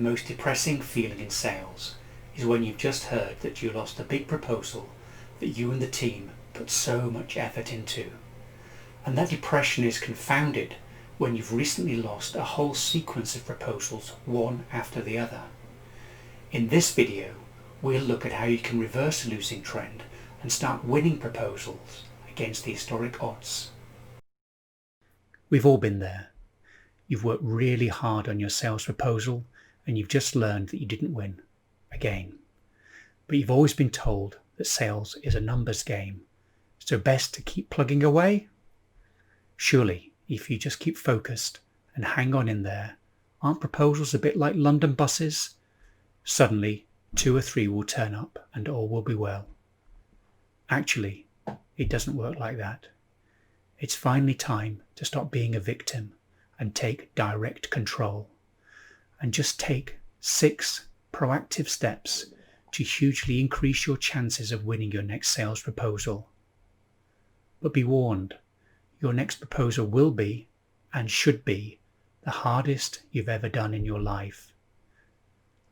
most depressing feeling in sales is when you've just heard that you lost a big proposal that you and the team put so much effort into. And that depression is confounded when you've recently lost a whole sequence of proposals, one after the other. In this video, we'll look at how you can reverse a losing trend and start winning proposals against the historic odds. We've all been there. You've worked really hard on your sales proposal and you've just learned that you didn't win again. But you've always been told that sales is a numbers game, so best to keep plugging away? Surely, if you just keep focused and hang on in there, aren't proposals a bit like London buses? Suddenly, 2 or 3 will turn up and all will be well. Actually, it doesn't work like that. It's finally time to stop being a victim and take direct control. And just take 6 proactive steps to hugely increase your chances of winning your next sales proposal. But be warned, your next proposal will be, and should be, the hardest you've ever done in your life.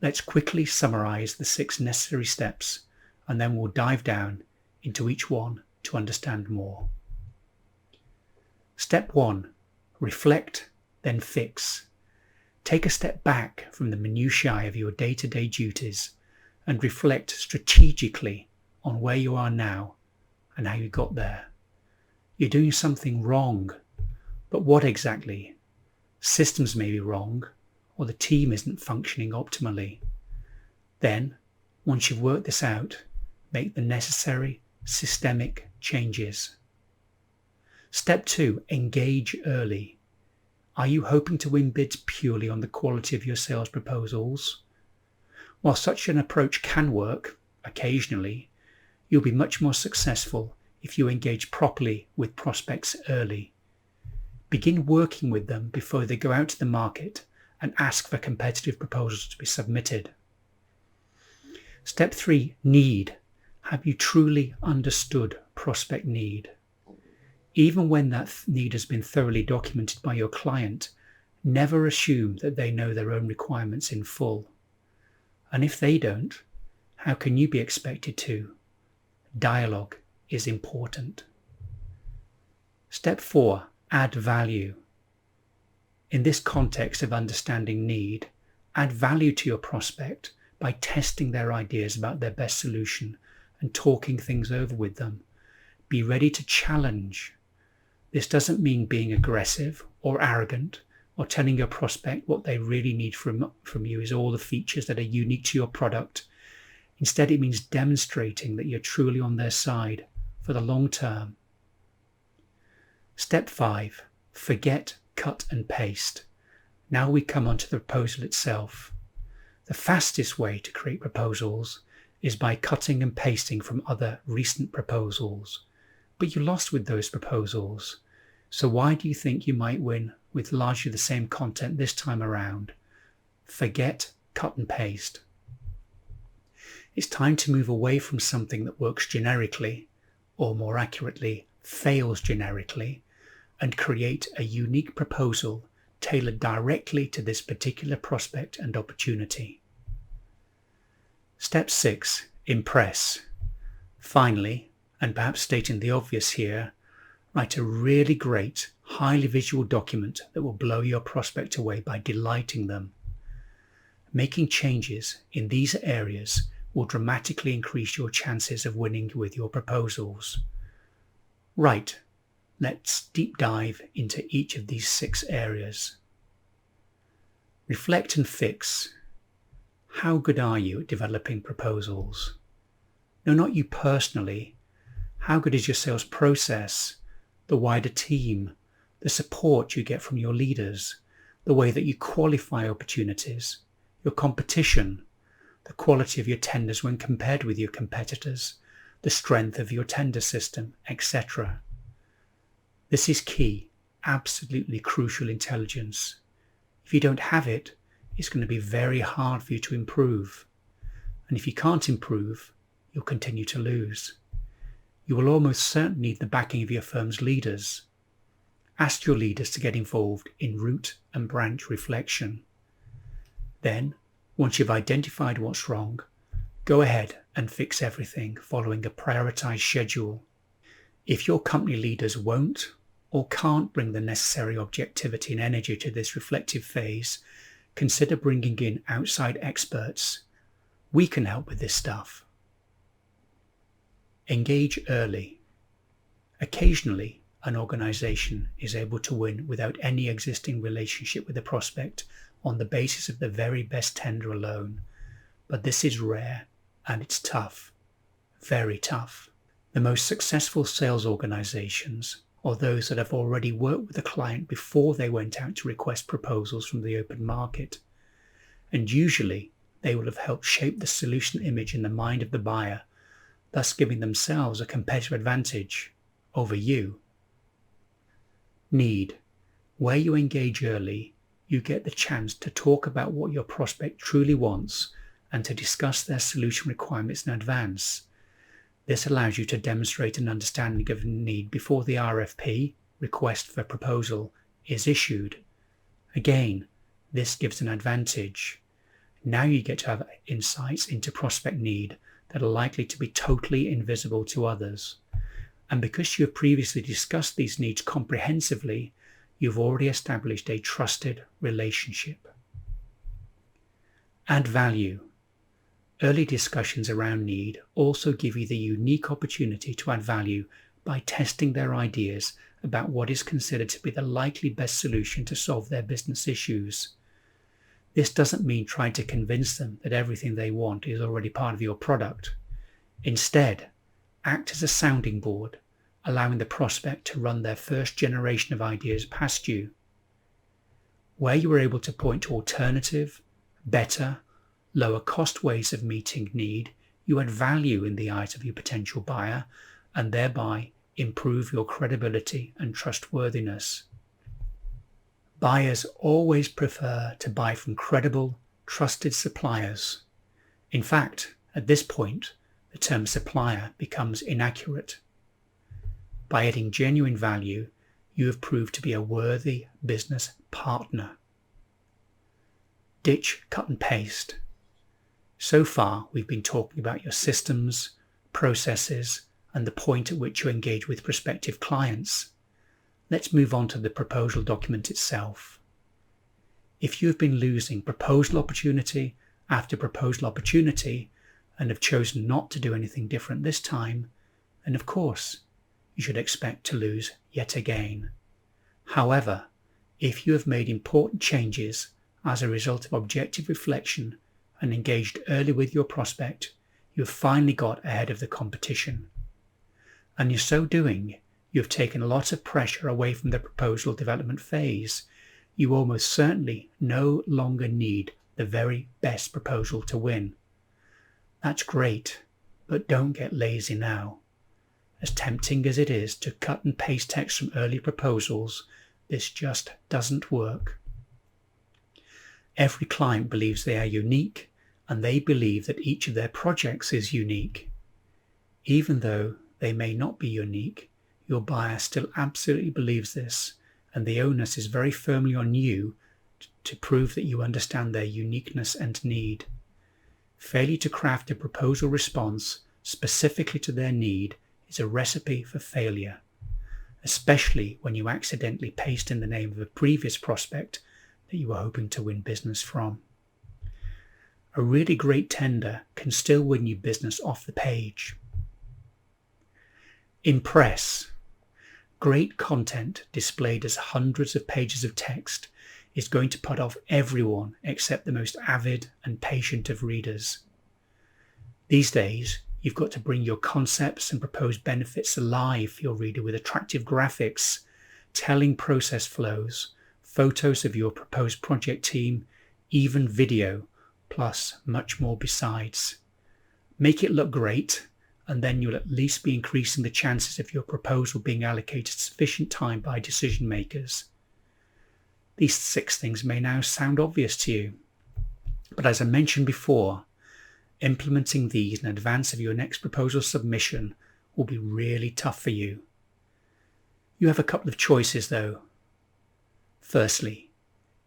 Let's quickly summarize the 6 necessary steps, and then we'll dive down into each one to understand more. Step 1. Reflect, then fix. Take a step back from the minutiae of your day-to-day duties and reflect strategically on where you are now and how you got there. You're doing something wrong, but what exactly? Systems may be wrong, or the team isn't functioning optimally. Then, once you've worked this out, make the necessary systemic changes. Step 2. Engage early. Are you hoping to win bids purely on the quality of your sales proposals? While such an approach can work, occasionally, you'll be much more successful if you engage properly with prospects early. Begin working with them before they go out to the market and ask for competitive proposals to be submitted. Step 3. Need. Have you truly understood prospect need? Even when that need has been thoroughly documented by your client, never assume that they know their own requirements in full. And if they don't, how can you be expected to? Dialogue is important. Step 4. Add value. In this context of understanding need, add value to your prospect by testing their ideas about their best solution and talking things over with them. Be ready to challenge. This doesn't mean being aggressive or arrogant or telling your prospect what they really need from you is all the features that are unique to your product. Instead, it means demonstrating that you're truly on their side for the long term. Step 5. Forget, cut and paste. Now we come on to the proposal itself. The fastest way to create proposals is by cutting and pasting from other recent proposals. But you lost with those proposals. So why do you think you might win with largely the same content this time around? Forget, cut and paste. It's time to move away from something that works generically, or more accurately, fails generically, and create a unique proposal tailored directly to this particular prospect and opportunity. Step 6. Impress. Finally, and perhaps stating the obvious here, write a really great, highly visual document that will blow your prospect away by delighting them. Making changes in these areas will dramatically increase your chances of winning with your proposals. Right, let's deep dive into each of these 6 areas. Reflect and fix. How good are you at developing proposals? No, not you personally. How good is your sales process, the wider team, the support you get from your leaders, the way that you qualify opportunities, your competition, the quality of your tenders when compared with your competitors, the strength of your tender system, etc. This is key, absolutely crucial intelligence. If you don't have it, it's going to be very hard for you to improve. And if you can't improve, you'll continue to lose. You will almost certainly need the backing of your firm's leaders. Ask your leaders to get involved in root and branch reflection. Then, Once you've identified what's wrong, go ahead and fix everything following a prioritized schedule. If your company leaders won't or can't bring the necessary objectivity and energy to this reflective phase, consider bringing in outside experts. We can help with this stuff. Engage early. Occasionally, an organization is able to win without any existing relationship with a prospect on the basis of the very best tender alone, but this is rare and it's tough, very tough. The most successful sales organizations are those that have already worked with the client before they went out to request proposals from the open market, and usually they will have helped shape the solution image in the mind of the buyer, thus giving themselves a competitive advantage over you. Need. Where you engage early, you get the chance to talk about what your prospect truly wants and to discuss their solution requirements in advance. This allows you to demonstrate an understanding of need before the RFP, request for proposal, is issued. Again, this gives an advantage. Now you get to have insights into prospect need that are likely to be totally invisible to others. And because you have previously discussed these needs comprehensively, you've already established a trusted relationship. Add value. Early discussions around need also give you the unique opportunity to add value by testing their ideas about what is considered to be the likely best solution to solve their business issues. This doesn't mean trying to convince them that everything they want is already part of your product. Instead, act as a sounding board, allowing the prospect to run their first generation of ideas past you. Where you are able to point to alternative, better, lower cost ways of meeting need, you add value in the eyes of your potential buyer and thereby improve your credibility and trustworthiness. Buyers always prefer to buy from credible, trusted suppliers. In fact, at this point, the term supplier becomes inaccurate. By adding genuine value, you have proved to be a worthy business partner. Ditch cut and paste. So far, we've been talking about your systems, processes, and the point at which you engage with prospective clients. Let's move on to the proposal document itself. If you have been losing proposal opportunity after proposal opportunity and have chosen not to do anything different this time, then of course, you should expect to lose yet again. However, if you have made important changes as a result of objective reflection and engaged early with your prospect, you have finally got ahead of the competition. And in so doing, you have taken a lot of pressure away from the proposal development phase. You almost certainly no longer need the very best proposal to win. That's great, but don't get lazy now. As tempting as it is to cut and paste text from early proposals, this just doesn't work. Every client believes they are unique, and they believe that each of their projects is unique. Even though they may not be unique, your buyer still absolutely believes this, and the onus is very firmly on you to prove that you understand their uniqueness and need. Failure to craft a proposal response specifically to their need is a recipe for failure, especially when you accidentally paste in the name of a previous prospect that you were hoping to win business from. A really great tender can still win you business off the page. Impress. Great content displayed as hundreds of pages of text is going to put off everyone except the most avid and patient of readers. These days, you've got to bring your concepts and proposed benefits alive for your reader with attractive graphics, telling process flows, photos of your proposed project team, even video, plus much more besides. Make it look great, and then you'll at least be increasing the chances of your proposal being allocated sufficient time by decision makers. These 6 things may now sound obvious to you, but as I mentioned before, implementing these in advance of your next proposal submission will be really tough for you. You have a couple of choices though. Firstly,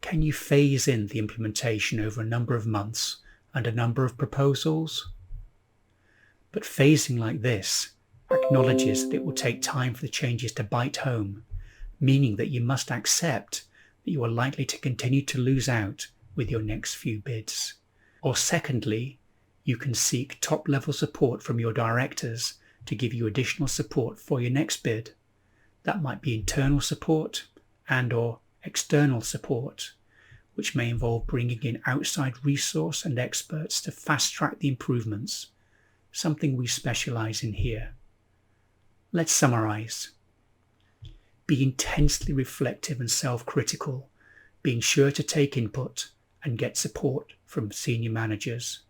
Can you phase in the implementation over a number of months and a number of proposals? But phasing like this acknowledges that it will take time for the changes to bite home, meaning that you must accept that you are likely to continue to lose out with your next few bids. Or secondly, you can seek top-level support from your directors to give you additional support for your next bid. That might be internal support and/or external support, which may involve bringing in outside resource and experts to fast-track the improvements, something we specialize in here. Let's summarize. Be intensely reflective and self-critical, being sure to take input and get support from senior managers.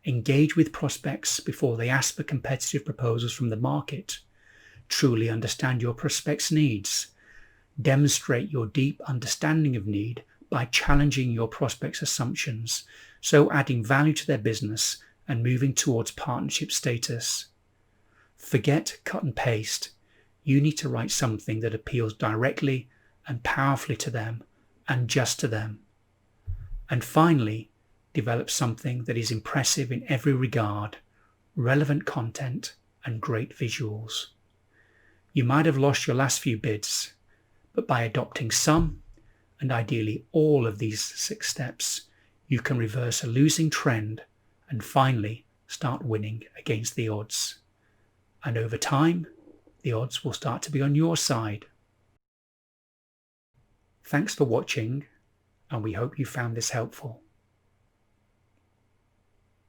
Engage with prospects before they ask for competitive proposals from the market. Truly understand your prospects' needs. Demonstrate your deep understanding of need by challenging your prospects' assumptions, so adding value to their business and moving towards partnership status. Forget cut and paste. You need to write something that appeals directly and powerfully to them and just to them. And finally, develop something that is impressive in every regard, relevant content and great visuals. You might have lost your last few bids, but by adopting some, and ideally all of these 6 steps, you can reverse a losing trend and finally start winning against the odds. And over time, the odds will start to be on your side. Thanks for watching, and we hope you found this helpful.